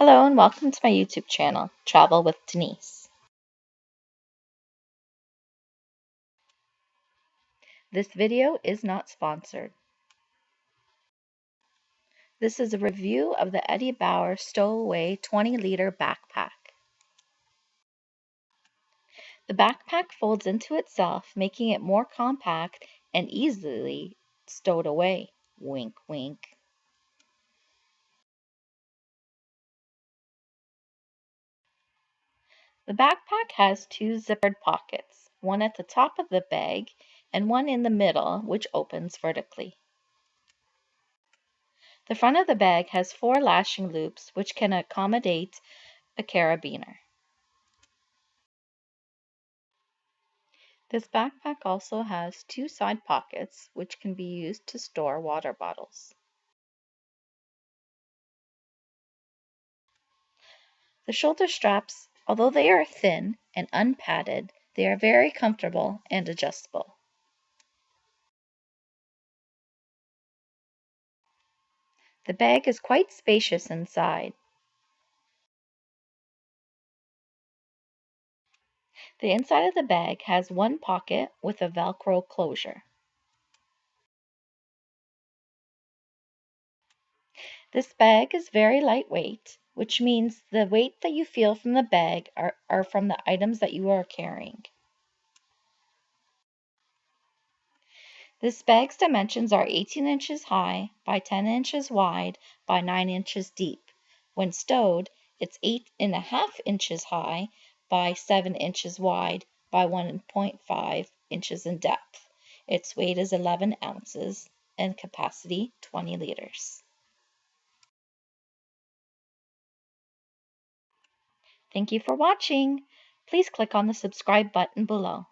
Hello and welcome to my YouTube channel, Travel with Denise. This video is not sponsored. This is a review of the Eddie Bauer Stowaway 20-liter backpack. The backpack folds into itself, making it more compact and easily stowed away. Wink, wink. The backpack has two zippered pockets, one at the top of the bag and one in the middle, which opens vertically. The front of the bag has 4 lashing loops, which can accommodate a carabiner. This backpack also has 2 side pockets, which can be used to store water bottles. The shoulder straps, although they are thin and unpadded, they are very comfortable and adjustable. The bag is quite spacious inside. The inside of the bag has one pocket with a Velcro closure. This bag is very lightweight, which means the weight that you feel from the bag are from the items that you are carrying. This bag's dimensions are 18 inches high by 10 inches wide by 9 inches deep. When stowed, it's 8.5 inches high by 7 inches wide by 1.5 inches in depth. Its weight is 11 ounces and capacity 20 liters. Thank you for watching. Please click on the subscribe button below.